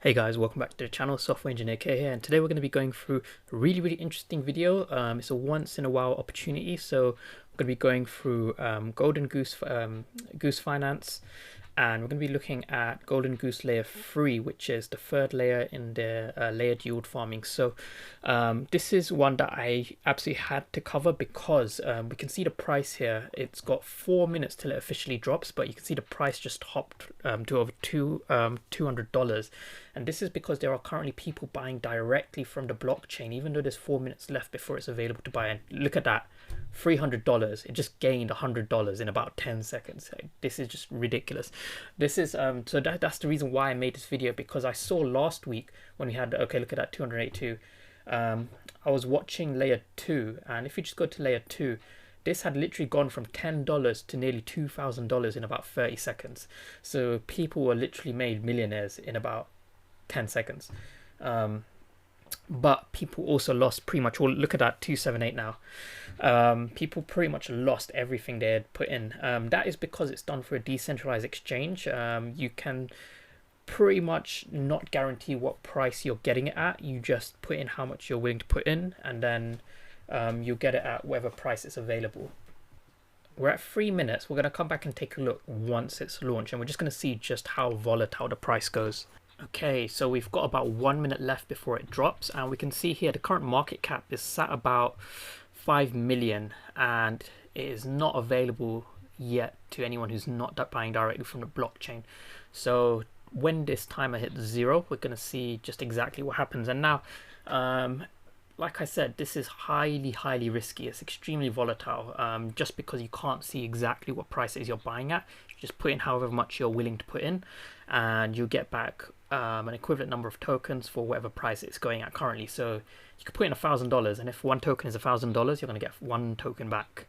Hey guys, welcome back to the channel. Software Engineer K here, and today we're going to be going through a really interesting video. It's a once in a while opportunity, so we're going to be going through Goose Finance, and we're going to be looking at Golden Goose Layer 3, which is the third layer in the layered yield farming. So this is one that I absolutely had to cover because we can see the price here. It's got 4 minutes till it officially drops, but you can see the price just hopped to over $200. And this is because there are currently people buying directly from the blockchain, even though there's 4 minutes left before it's available to buy. And look at that, $300. It just gained $100 in about 10 seconds. This is just ridiculous. This is so that's the reason why I made this video, because I saw last week when we had, okay, look at that, 282. I was watching layer 2, and if you just go to layer 2, this had literally gone from $10 to nearly $2,000 in about 30 seconds. So people were literally made millionaires in about 10 seconds. But people also lost pretty much all. Look at that, 278 now. People pretty much lost everything they had put in. That is because it's done for a decentralized exchange. You can pretty much not guarantee what price you're getting it at. You just put in how much you're willing to put in, and then you'll get it at whatever price is available. We're at 3 minutes. We're going to come back and take a look once it's launched, and we're just going to see just how volatile the price goes. Okay, so we've got about 1 minute left before it drops, and we can see here the current market cap is sat about 5 million, and it is not available yet to anyone who's not buying directly from the blockchain. So when this timer hits 0, we're going to see just exactly what happens. And now, like I said, this is highly risky. It's extremely volatile, just because you can't see exactly what price it is you're buying at. You just put in however much you're willing to put in, and you'll get back an equivalent number of tokens for whatever price it's going at currently. So you could put in $1,000, and if one token is $1,000, you're going to get one token back.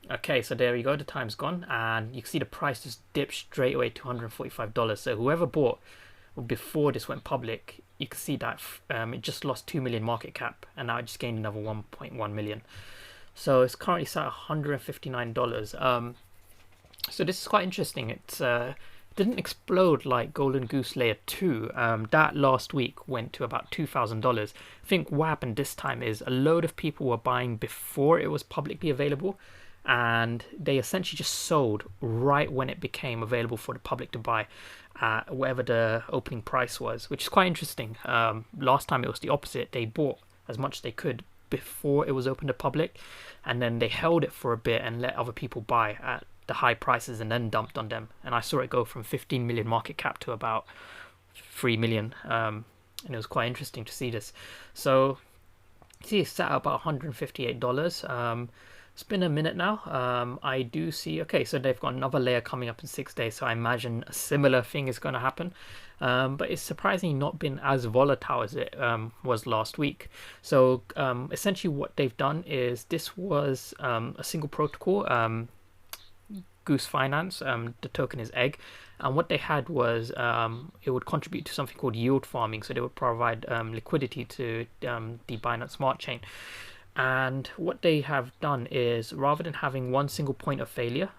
Okay, so there you go, the time's gone, and you can see the price just dipped straight away to $145. So whoever bought before this went public, you can see that it just lost 2 million market cap, and now it just gained another 1.1 million. So it's currently sat at $159. So this is quite interesting. It's didn't explode like Golden Goose Layer 2. That last week went to about $2,000. I think what happened this time is a load of people were buying before it was publicly available, and they essentially just sold right when it became available for the public to buy at whatever the opening price was, which is quite interesting. Last time it was the opposite. They bought as much as they could before it was open to public, and then they held it for a bit and let other people buy at the high prices and then dumped on them. And I saw it go from 15 million market cap to about 3 million, and it was quite interesting to see this. So see, it's sat at about $158. It's been a minute now. I do see, okay, so they've got another layer coming up in 6 days, so I imagine a similar thing is going to happen. But it's surprisingly not been as volatile as it was last week. So essentially what they've done is, this was a single protocol, Goose Finance, the token is egg, and what they had was it would contribute to something called yield farming. So they would provide liquidity to the Binance Smart Chain. And what they have done is, rather than having one single point of failure,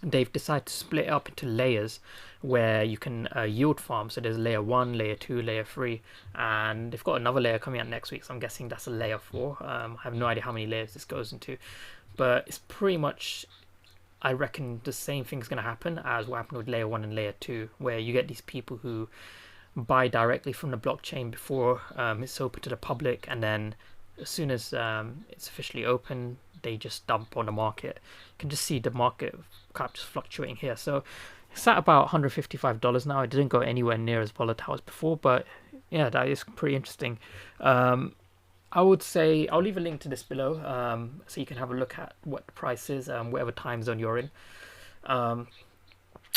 they've decided to split it up into layers where you can yield farm. So there's layer 1, layer 2, layer 3, and they've got another layer coming out next week, so I'm guessing that's a layer 4. I have no idea how many layers this goes into, but it's pretty much, I reckon the same thing's going to happen as what happened with layer 1 and layer 2, where you get these people who buy directly from the blockchain before it's open to the public, and then as soon as it's officially open, they just dump on the market. You can just see the market cap just fluctuating here. So it's at about $155 now. It didn't go anywhere near as volatile as before, but yeah, that is pretty interesting. I would say I'll leave a link to this below, so you can have a look at what the price is, whatever time zone you're in.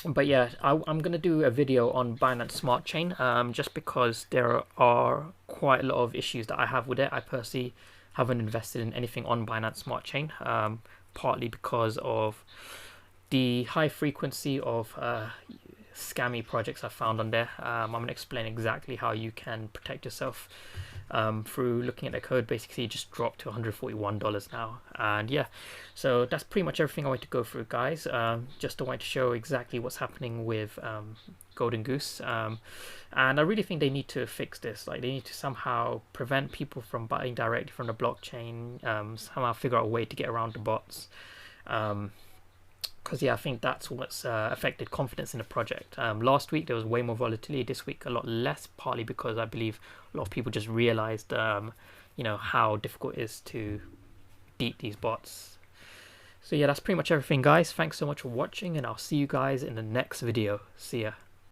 But yeah, I'm going to do a video on Binance Smart Chain, just because there are quite a lot of issues that I have with it. I personally haven't invested in anything on Binance Smart Chain, partly because of the high frequency of scammy projects I found on there. I'm going to explain exactly how you can protect yourself through looking at their code. Basically, it just dropped to $141 now. And yeah, so that's pretty much everything I want to go through, guys. Just to want to show exactly what's happening with Golden Goose. And I really think they need to fix this. Like, they need to somehow prevent people from buying directly from the blockchain, somehow figure out a way to get around the bots. Because yeah, I think that's what's affected confidence in the project. Last week there was way more volatility. This week a lot less, partly because I believe a lot of people just realized, how difficult it is to beat these bots. So yeah, that's pretty much everything, guys. Thanks so much for watching, and I'll see you guys in the next video. See ya.